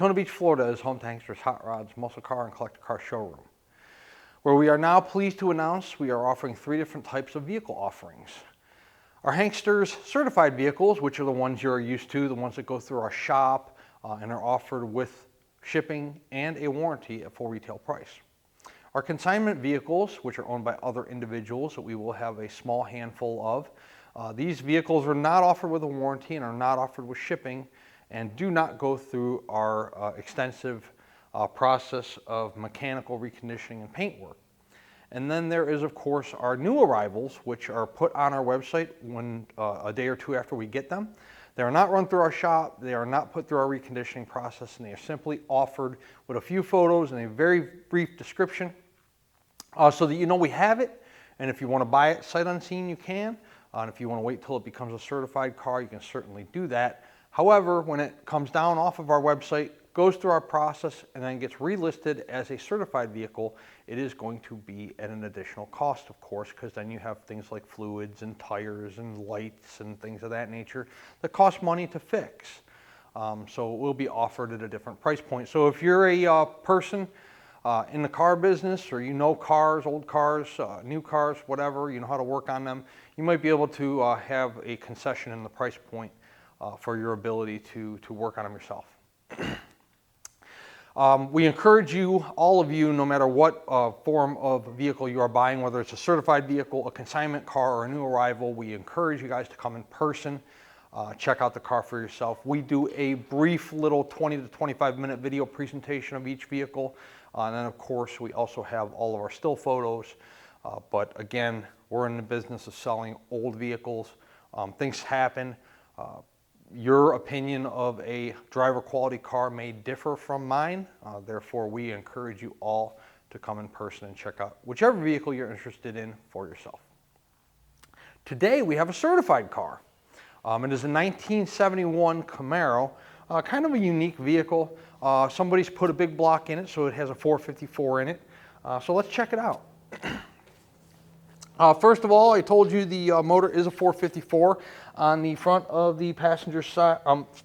Daytona Beach, Florida is home to Hankster's Hot Rods, Muscle Car, and Collector Car Showroom, where we are now pleased to announce we are offering 3 different types of vehicle offerings. Our Hankster's certified vehicles, which are the ones you're used to, the ones that go through our shop and are offered with shipping and a warranty at full retail price. Our consignment vehicles, which are owned by other individuals that we will have a small handful of, these vehicles are not offered with a warranty and are not offered with shipping and do not go through our extensive process of mechanical reconditioning and paint work. And then there is, of course, our new arrivals, which are put on our website a day or 2 after we get them. They are not run through our shop, they are not put through our reconditioning process, and they are simply offered with a few photos and a very brief description so that you know we have it, and if you want to buy it sight unseen, you can. And if you want to wait till it becomes a certified car, you can certainly do that. However, when it comes down off of our website, goes through our process, and then gets relisted as a certified vehicle, it is going to be at an additional cost, of course, because then you have things like fluids and tires and lights and things of that nature that cost money to fix. So it will be offered at a different price point. So if you're a person in the car business, or you know cars, old cars, new cars, whatever, you know how to work on them, you might be able to have a concession in the price point for your ability to work on them yourself. We encourage you, all of you, no matter what form of vehicle you are buying, whether it's a certified vehicle, a consignment car, or a new arrival, we encourage you guys to come in person, check out the car for yourself. We do a brief little 20 to 25 minute video presentation of each vehicle. And then, of course, we also have all of our still photos. But again, we're in the business of selling old vehicles. Things happen. Your opinion of a driver quality car may differ from mine. Therefore, we encourage you all to come in person and check out whichever vehicle you're interested in for yourself. Today, we have a certified car. It is a 1971 Camaro, kind of a unique vehicle. Somebody's put a big block in it, so it has a 454 in it. So let's check it out. First of all, I told you the motor is a 454. On the front of the passenger side,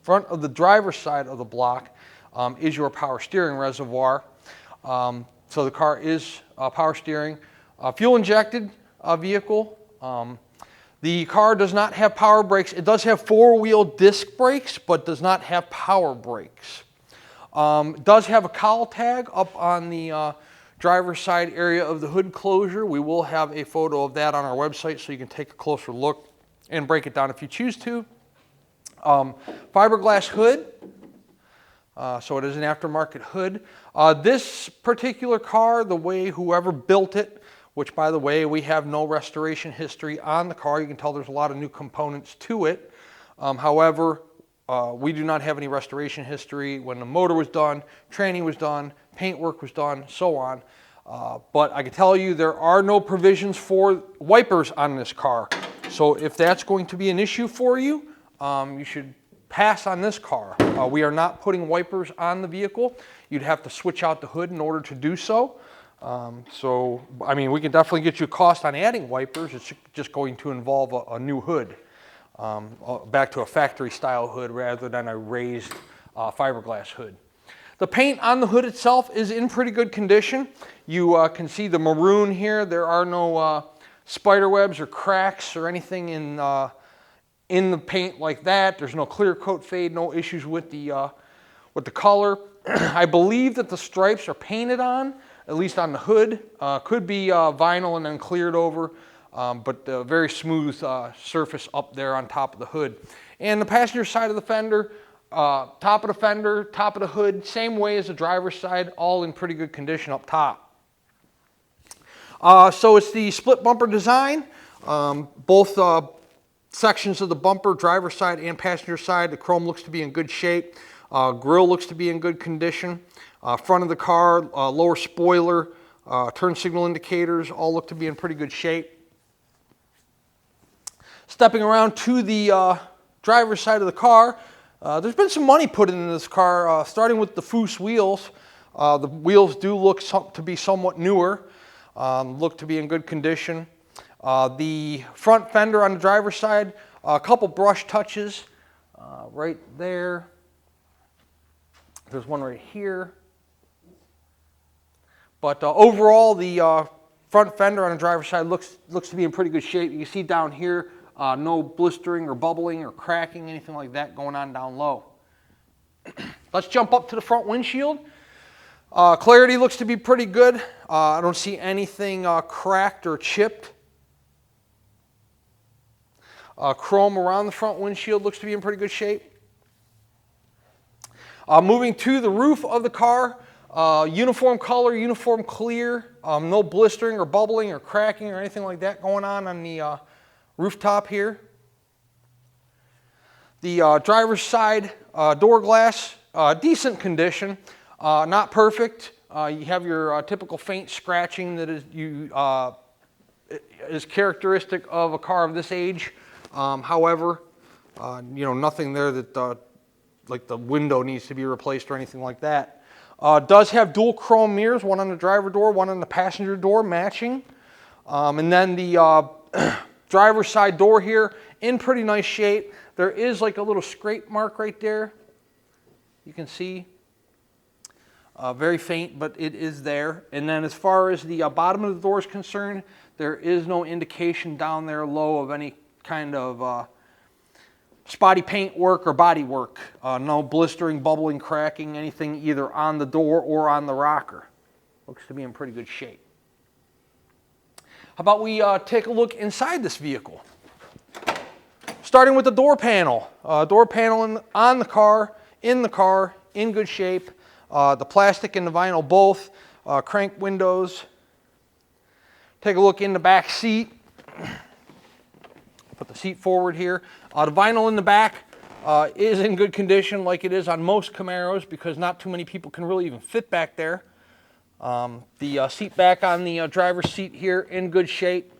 front of the driver's side of the block is your power steering reservoir. So the car is power steering, fuel injected vehicle. The car does not have power brakes. It does have 4-wheel disc brakes, but does not have power brakes. It does have a cowl tag up on the driver's side area of the hood closure. We will have a photo of that on our website so you can take a closer look and break it down if you choose to. Fiberglass hood, so it is an aftermarket hood. This particular car, the way whoever built it, which by the way, we have no restoration history on the car. You can tell there's a lot of new components to it. However, we do not have any restoration history when the motor was done, tranny was done, paint work was done, so on. But I can tell you there are no provisions for wipers on this car. So if that's going to be an issue for you, you should pass on this car. We are not putting wipers on the vehicle. You'd have to switch out the hood in order to do so. I mean, we can definitely get you a cost on adding wipers. It's just going to involve a new hood, back to a factory style hood rather than a raised fiberglass hood. The paint on the hood itself is in pretty good condition. You can see the maroon here. There are no spider webs or cracks or anything in the paint like that. There's no clear coat fade, no issues with the color. I believe that the stripes are painted on, at least on the hood. Could be vinyl and then cleared over, but a very smooth surface up there on top of the hood. And the passenger side of the fender, top of the fender, top of the hood, same way as the driver's side, all in pretty good condition up top. So it's the split bumper design. Both sections of the bumper, driver's side and passenger side, the chrome looks to be in good shape. Grille looks to be in good condition. Front of the car, lower spoiler, turn signal indicators all look to be in pretty good shape. Stepping around to the driver's side of the car, there's been some money put into this car, starting with the Foose wheels. The wheels do look to be somewhat newer, look to be in good condition. The front fender on the driver's side, a couple brush touches right there. There's one right here. But overall, the front fender on the driver's side looks to be in pretty good shape. You can see down here, no blistering or bubbling or cracking, anything like that going on down low. Let's jump up to the front windshield. Clarity looks to be pretty good. I don't see anything cracked or chipped. Chrome around the front windshield looks to be in pretty good shape. Moving to the roof of the car, uniform color, uniform clear, no blistering or bubbling or cracking or anything like that going on the rooftop here. The driver's side door glass, decent condition, not perfect. You have your typical faint scratching that is characteristic of a car of this age. However, nothing there that like the window needs to be replaced or anything like that. Does have dual chrome mirrors, one on the driver door, one on the passenger door, matching. And then the driver's side door here in pretty nice shape. There is like a little scrape mark right there. You can see. Very faint, but it is there. And then as far as the bottom of the door is concerned, there is no indication down there low of any kind of spotty paint work or body work. No blistering, bubbling, cracking, anything either on the door or on the rocker. Looks to be in pretty good shape. How about we take a look inside this vehicle? Starting with the door panel. Door panel on the car, in good shape. The plastic and the vinyl both. Crank windows. Take a look in the back seat. Put the seat forward here. The vinyl in the back is in good condition like it is on most Camaros because not too many people can really even fit back there. The seat back on the driver's seat here in good shape.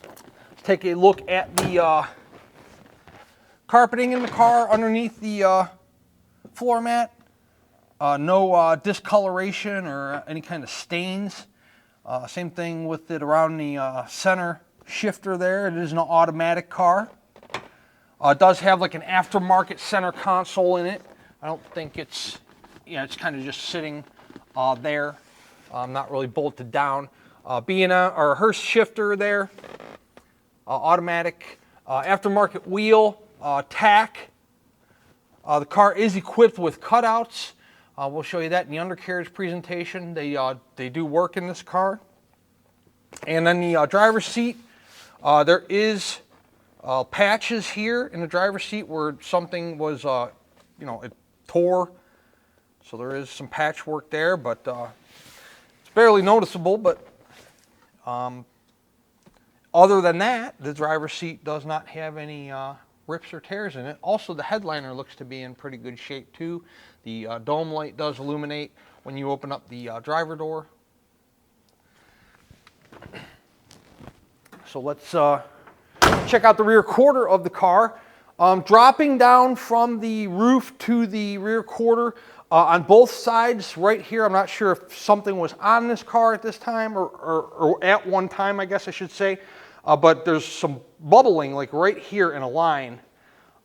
Let's take a look at the carpeting in the car underneath the floor mat. No discoloration or any kind of stains. Same thing with it around the center shifter there. It is an automatic car. It does have like an aftermarket center console in it. I don't think it's, it's kind of just sitting there, not really bolted down. Or Hurst shifter there, automatic, aftermarket wheel, tack. The car is equipped with cutouts. We'll show you that in the undercarriage presentation. They do work in this car. And then the driver's seat, there is patches here in the driver's seat where something was, it tore. So there is some patchwork there, but it's barely noticeable. But other than that, the driver's seat does not have any rips or tears in it. Also, the headliner looks to be in pretty good shape too. The dome light does illuminate when you open up the driver door. So let's check out the rear quarter of the car. Dropping down from the roof to the rear quarter on both sides right here. I'm not sure if something was on this car at this time or at one time, I guess I should say. But there's some bubbling like right here in a line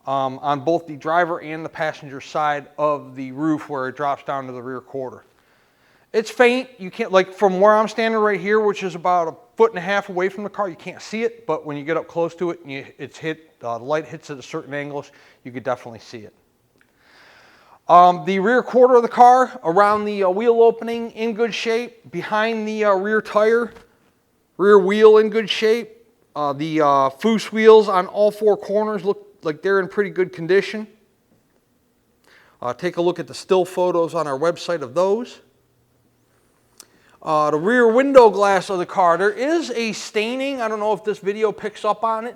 on both the driver and the passenger side of the roof where it drops down to the rear quarter. It's faint. You can't, like from where I'm standing right here, which is about 1.5 feet away from the car, you can't see it, but when you get up close to it and the light hits at a certain angles, you could definitely see it. The rear quarter of the car, around the wheel opening, in good shape. Behind the rear tire, rear wheel in good shape. The foose wheels on all four corners look like they're in pretty good condition. Take a look at the still photos on our website of those. The rear window glass of the car, there is a staining. I don't know if this video picks up on it.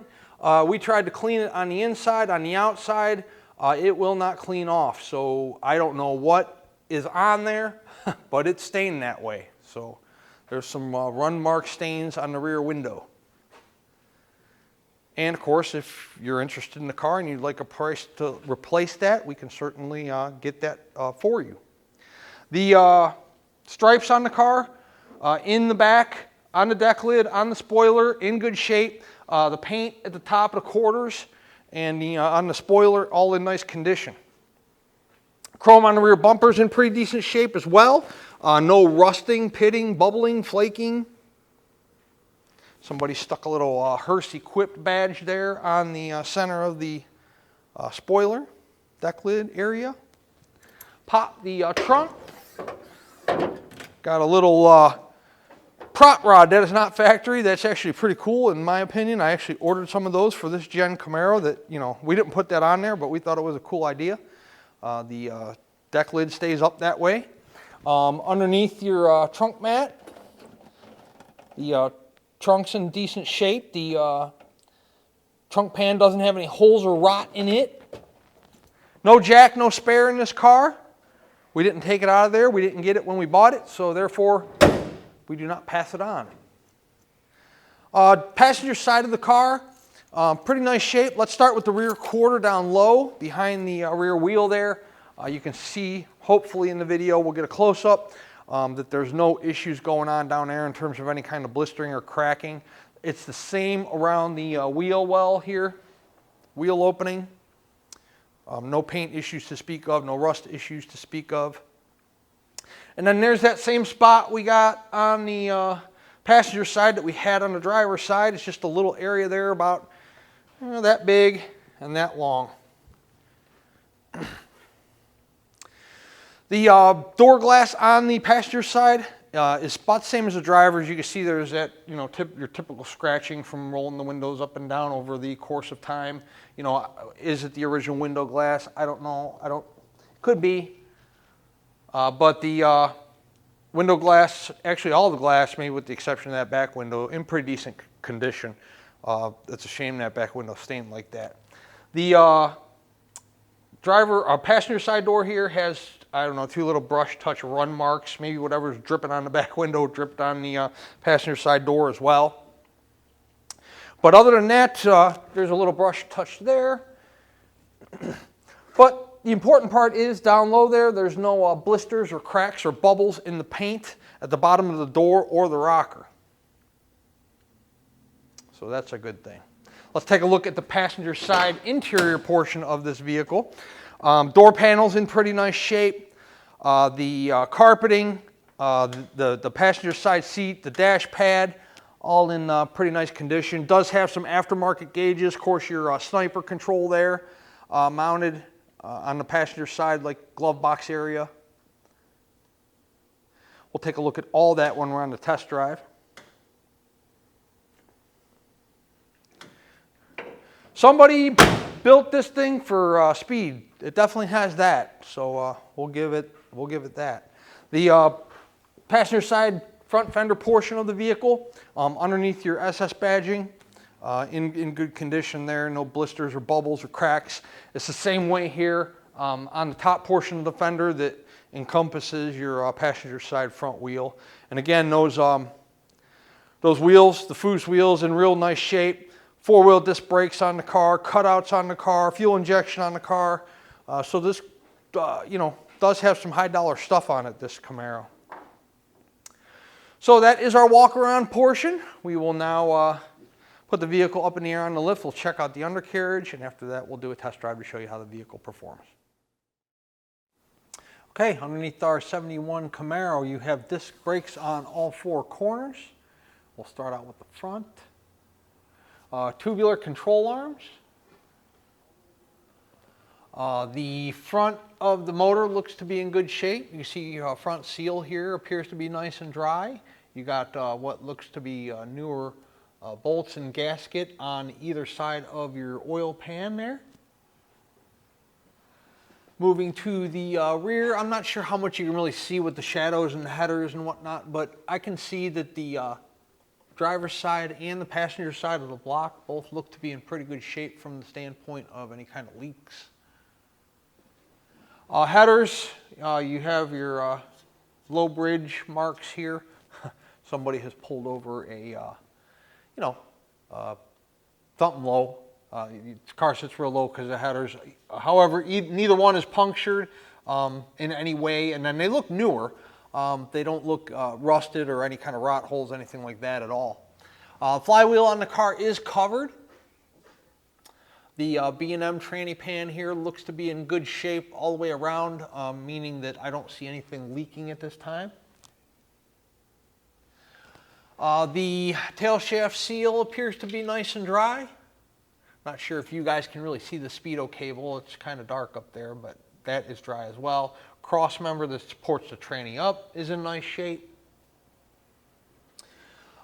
We tried to clean it on the inside, on the outside. It will not clean off. So I don't know what is on there, but it's stained that way. So there's some run mark stains on the rear window. And of course, if you're interested in the car and you'd like a price to replace that, we can certainly get that for you. The stripes on the car, in the back, on the deck lid, on the spoiler, in good shape. The paint at the top of the quarters and on the spoiler, all in nice condition. Chrome on the rear bumper's in pretty decent shape as well. No rusting, pitting, bubbling, flaking. Somebody stuck a little Hearst equipped badge there on the center of the spoiler, deck lid area. Pop the trunk. Got a little prop rod that is not factory. That's actually pretty cool in my opinion. I actually ordered some of those for this gen Camaro that, you know, we didn't put that on there, but we thought it was a cool idea. The deck lid stays up that way. Underneath your trunk mat, the trunk's in decent shape. The trunk pan doesn't have any holes or rot in it. No jack, no spare in this car. We didn't take it out of there. We didn't get it when we bought it, so therefore we do not pass it on. Passenger side of the car, pretty nice shape. Let's start with the rear quarter down low behind the rear wheel there. You can see, hopefully in the video, we'll get a close-up, that there's no issues going on down there in terms of any kind of blistering or cracking. It's the same around the wheel well here, wheel opening. No paint issues to speak of, no rust issues to speak of. And then there's that same spot we got on the passenger side that we had on the driver's side. It's just a little area there about that big and that long. The door glass on the passenger side is about the same as the driver's. You can see there's that, your typical scratching from rolling the windows up and down over the course of time. Is it the original window glass? I don't know. Could be. But the window glass, actually all the glass, maybe with the exception of that back window, in pretty decent condition. It's a shame that back window stained like that. The passenger side door here has, I don't know, 2 little brush touch run marks. Maybe whatever's dripping on the back window dripped on the passenger side door as well. But other than that, there's a little brush touch there. But the important part is down low there, there's no blisters or cracks or bubbles in the paint at the bottom of the door or the rocker. So that's a good thing. Let's take a look at the passenger side interior portion of this vehicle. Door panels in pretty nice shape. The carpeting, the passenger side seat, the dash pad, all in pretty nice condition. Does have some aftermarket gauges. Of course, your sniper control there mounted on the passenger side, like glove box area. We'll take a look at all that when we're on the test drive. Somebody built this thing for speed. It definitely has that, so we'll give it that. The passenger side front fender portion of the vehicle, underneath your SS badging, in good condition there, no blisters or bubbles or cracks. It's the same way here on the top portion of the fender that encompasses your passenger side front wheel. And again, those wheels, the Foos wheels, in real nice shape. 4-wheel disc brakes on the car, cutouts on the car, fuel injection on the car. So this, does have some high dollar stuff on it, this Camaro. So that is our walk around portion. We will now put the vehicle up in the air on the lift. We'll check out the undercarriage, and after that we'll do a test drive to show you how the vehicle performs. Okay, underneath our 71 Camaro, you have disc brakes on all 4 corners. We'll start out with the front. Tubular control arms. The front of the motor looks to be in good shape. You see front seal here appears to be nice and dry. You got what looks to be newer bolts and gasket on either side of your oil pan there. Moving to the rear, I'm not sure how much you can really see with the shadows and the headers and whatnot, but I can see that the driver's side and the passenger side of the block both look to be in pretty good shape from the standpoint of any kind of leaks. Headers, you have your low bridge marks here. Somebody has pulled over a, something low. The car sits real low because of the headers. However, neither one is punctured in any way, and then they look newer. They don't look rusted or any kind of rot holes, anything like that at all. Flywheel on the car is covered. The B&M tranny pan here looks to be in good shape all the way around, meaning that I don't see anything leaking at this time. The tail shaft seal appears to be nice and dry. Not sure if you guys can really see the speedo cable. It's kind of dark up there, but that is dry as well. Cross member that supports the tranny up is in nice shape.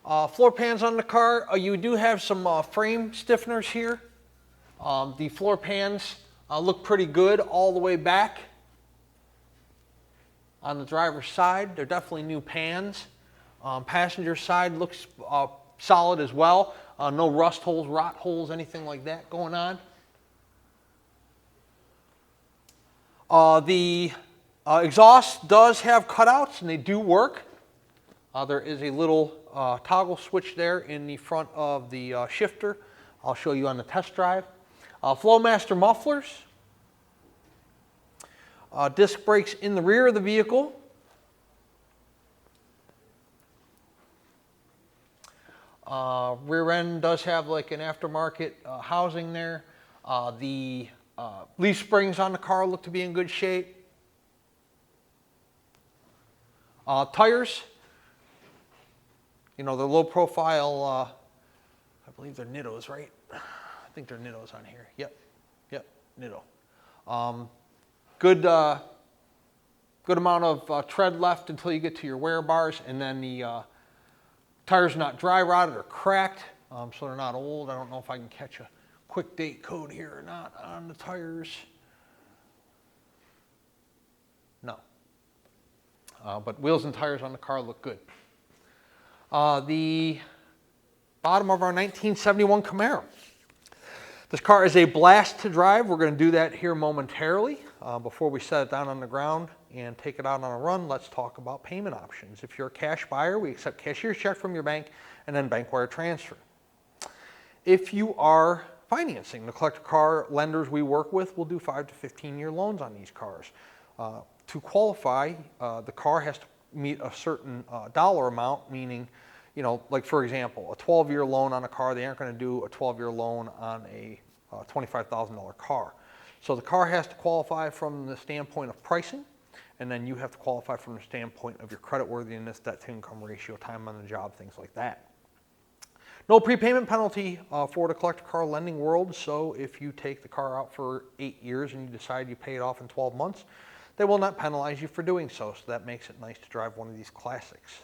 Floor pans on the car. You do have some frame stiffeners here. The floor pans look pretty good all the way back on the driver's side. They're definitely new pans. Passenger side looks solid as well. No rust holes, rot holes, anything like that going on. The exhaust does have cutouts and they do work. There is a little toggle switch there in the front of the shifter. I'll show you on the test drive. Flowmaster mufflers. Disc brakes in the rear of the vehicle. Rear end does have like an aftermarket housing there. The leaf springs on the car look to be in good shape. Tires, you know, they're low profile, I believe they're Nittos, right? I think they're Nittos on here. Yep, Nitto. Good amount of tread left until you get to your wear bars, and then the tires not dry rotted or cracked, so they're not old. I don't know if I can catch a quick date code here or not on the tires. No. But wheels and tires on the car look good. The bottom of our 1971 Camaro. This car is a blast to drive. We're going to do that here momentarily. Before we set it down on the ground and take it out on a run, let's talk about payment options. If you're a cash buyer, we accept cashier's check from your bank and then bank wire transfer. If you are financing, the collector car lenders we work with will do 5 to 15-year loans on these cars. To qualify, the car has to meet a certain dollar amount, meaning, you know, like for example, a 12-year loan on a car, they aren't going to do a 12-year loan on a $25,000 car. So the car has to qualify from the standpoint of pricing, and then you have to qualify from the standpoint of your creditworthiness, debt-to-income ratio, time on the job, things like that. No prepayment penalty for the collector car lending world, so if you take the car out for 8 years and you decide you pay it off in 12 months, they will not penalize you for doing so, so that makes it nice to drive one of these classics.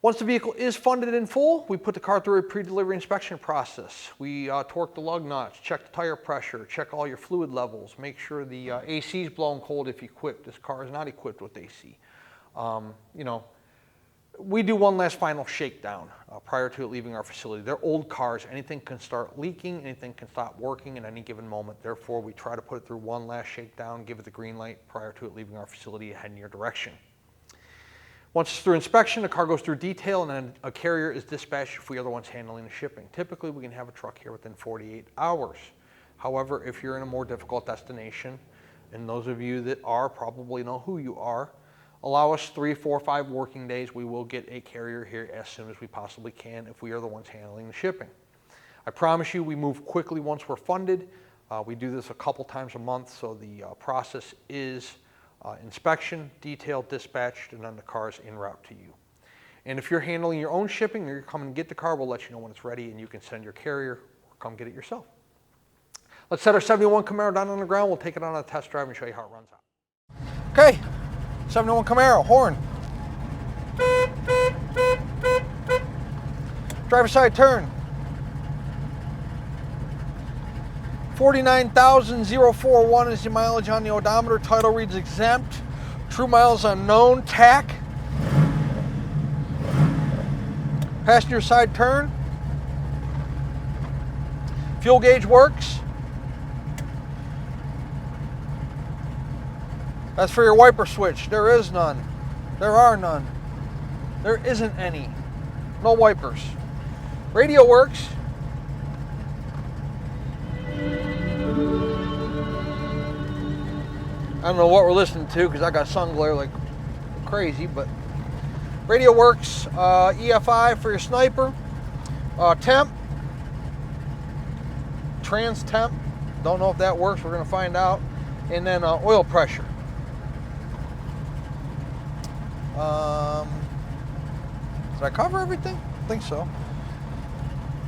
Once the vehicle is funded in full, we put the car through a pre-delivery inspection process. We torque the lug nuts, check the tire pressure, check all your fluid levels, make sure the AC is blown cold if equipped. This car is not equipped with AC. You know, we do one last final shakedown prior to it leaving our facility. They're old cars. Anything can start leaking, anything can stop working at any given moment. Therefore, we try to put it through one last shakedown, give it the green light prior to it leaving our facility to head in your direction. Once it's through inspection, the car goes through detail, and then a carrier is dispatched if we are the ones handling the shipping. Typically, we can have a truck here within 48 hours. However, if you're in a more difficult destination, and those of you that are probably know who you are, allow us 3, 4, 5 working days. We will get a carrier here as soon as we possibly can if we are the ones handling the shipping. I promise you we move quickly once we're funded. We do this a couple times a month, so the process is inspection, detail, dispatched, and then the car is en route to you. And if you're handling your own shipping or you're coming to get the car, we'll let you know when it's ready and you can send your carrier or come get it yourself. Let's set our 71 Camaro down on the ground. We'll take it on a test drive and show you how it runs out. Okay, 71 Camaro, horn. Driver's side turn. 49,041 is the mileage on the odometer. Title reads exempt. True miles unknown. TAC. Passenger side turn. Fuel gauge works. As for your wiper switch, there is none. There are none. There isn't any. No wipers. Radio works. I don't know what we're listening to because I got sun glare like crazy, but radio works. EFI for your sniper. Temp. trans temp. Don't know if that works. We're going to find out. And then oil pressure. Did I cover everything? I think so.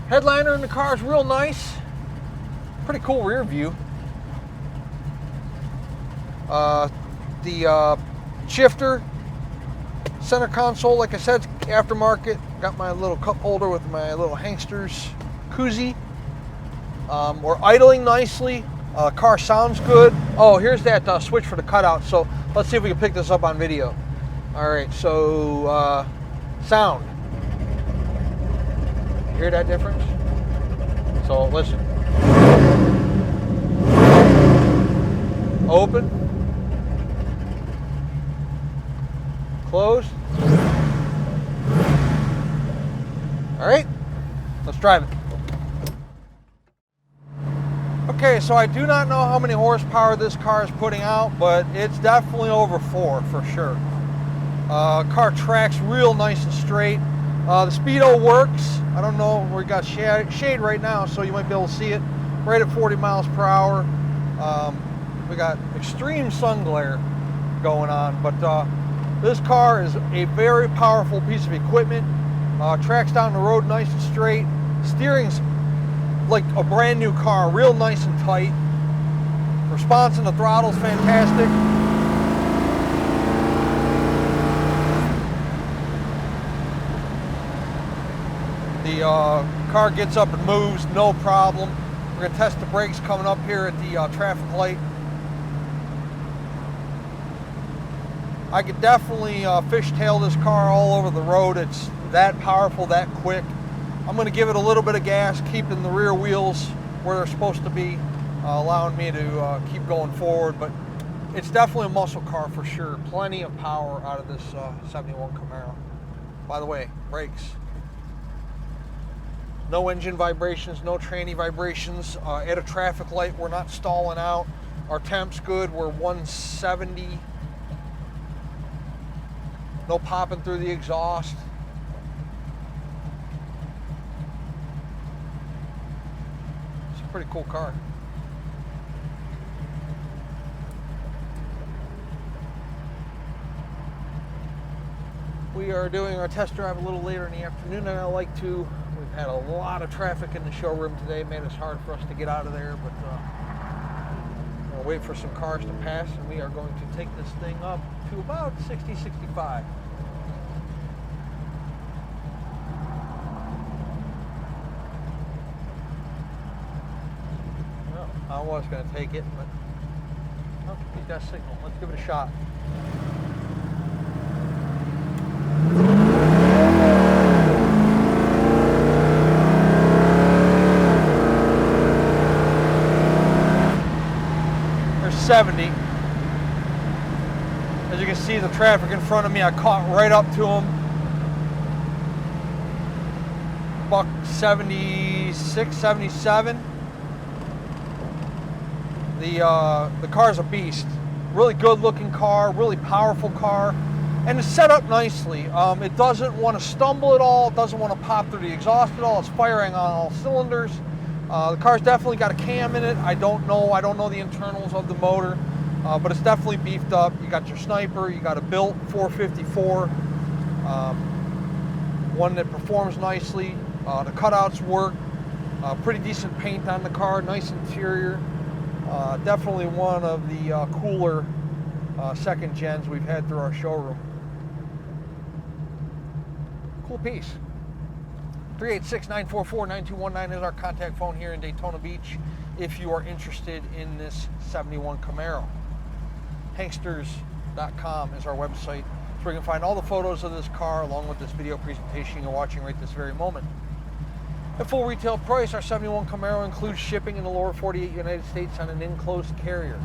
Headliner in the car is real nice. Pretty cool rear view. The shifter, center console, like I said, it's aftermarket. Got my little cup holder with my little Hanksters koozie. We're idling nicely. Car sounds good. Oh, here's that switch for the cutout. So let's see if we can pick this up on video. All right, so sound. Hear that difference? So listen. Open. Close. All right, let's drive it. Okay, so I do not know how many horsepower this car is putting out, but it's definitely over 4 for sure. Car tracks real nice and straight. The speedo works. I don't know, we got shade right now, so you might be able to see it. Right at 40 miles per hour. We got extreme sun glare going on, but this car is a very powerful piece of equipment. Tracks down the road nice and straight. Steering's like a brand new car, real nice and tight. Response in the throttle's fantastic. The car gets up and moves, no problem. We're gonna test the brakes coming up here at the traffic light. I could definitely fishtail this car all over the road. It's that powerful, that quick. I'm going to give it a little bit of gas, keeping the rear wheels where they're supposed to be, allowing me to keep going forward. But it's definitely a muscle car for sure. Plenty of power out of this 71 Camaro. By the way, brakes. No engine vibrations, no tranny vibrations. At a traffic light, we're not stalling out. Our temp's good. We're 170. No popping through the exhaust. It's a pretty cool car. We are doing our test drive a little later in the afternoon than I like to. We've had a lot of traffic in the showroom today. Made it hard for us to get out of there, but we'll wait for some cars to pass, and we are going to take this thing up to about 60, 65. Well, I was going to take it, but oh, he's got a signal. Let's give it a shot. There's 70. As you can see, the traffic in front of me, I caught right up to him. Buck 76, 77. The car's a beast. Really good looking car, really powerful car, and it's set up nicely. It doesn't want to stumble at all, it doesn't want to pop through the exhaust at all, it's firing on all cylinders. The car's definitely got a cam in it. I don't know the internals of the motor, but it's definitely beefed up. You got your sniper, you got a built 454, one that performs nicely. The cutouts work, pretty decent paint on the car, nice interior. Definitely one of the cooler second gens we've had through our showroom. Cool piece. 386-944-9219 is our contact phone here in Daytona Beach if you are interested in this 71 Camaro. Hanksters.com is our website, where you can find all the photos of this car along with this video presentation you're watching right this very moment. At full retail price, our 71 Camaro includes shipping in the lower 48 United States on an enclosed carrier.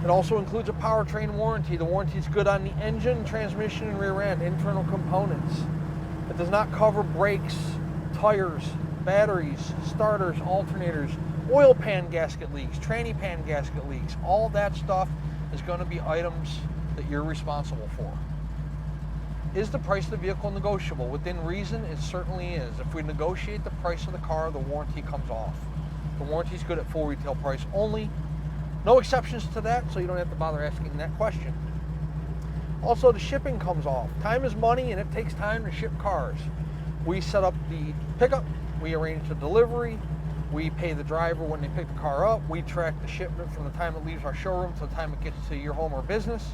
It also includes a powertrain warranty. The warranty is good on the engine, transmission, and rear end, internal components. It does not cover brakes, tires, batteries, starters, alternators, oil pan gasket leaks, tranny pan gasket leaks. All that stuff is going to be items that you're responsible for. Is the price of the vehicle negotiable? Within reason, it certainly is. If we negotiate the price of the car, the warranty comes off. The warranty's good at full retail price only. No exceptions to that, so you don't have to bother asking that question. Also, the shipping comes off. Time is money, and it takes time to ship cars. We set up the pickup, we arrange the delivery, we pay the driver when they pick the car up, we track the shipment from the time it leaves our showroom to the time it gets to your home or business.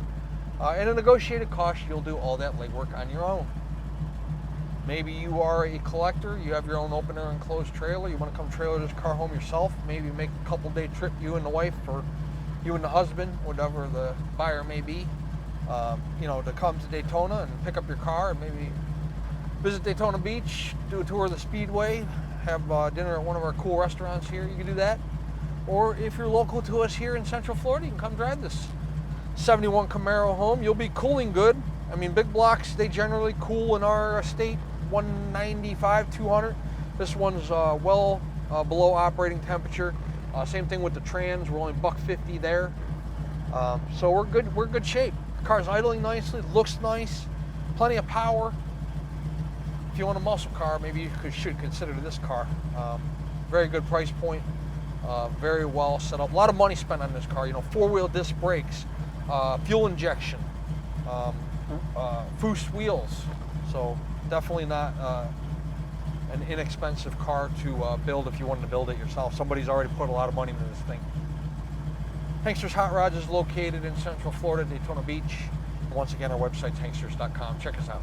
And a negotiated cost, you'll do all that legwork on your own. Maybe you are a collector, you have your own open air enclosed trailer, you want to come trailer this car home yourself, maybe make a couple day trip, you and the wife, or you and the husband, whatever the buyer may be, to come to Daytona and pick up your car and maybe visit Daytona Beach, do a tour of the Speedway, have dinner at one of our cool restaurants here, you can do that. Or if you're local to us here in Central Florida, you can come drive this 71 Camaro home. You'll be cooling good. I mean, big blocks, they generally cool in our state 195, 200. This one's well below operating temperature. Same thing with the trans, we're only $150 there. So we're good shape. The car's idling nicely, looks nice, plenty of power. If you want a muscle car, maybe you should consider this car. Very good price point, very well set up. A lot of money spent on this car. 4-wheel disc brakes, fuel injection, Foose wheels. So definitely not an inexpensive car to build if you wanted to build it yourself. Somebody's already put a lot of money into this thing. Hanksters Hot Rods is located in Central Florida, Daytona Beach. And once again, our website's hanksters.com. Check us out.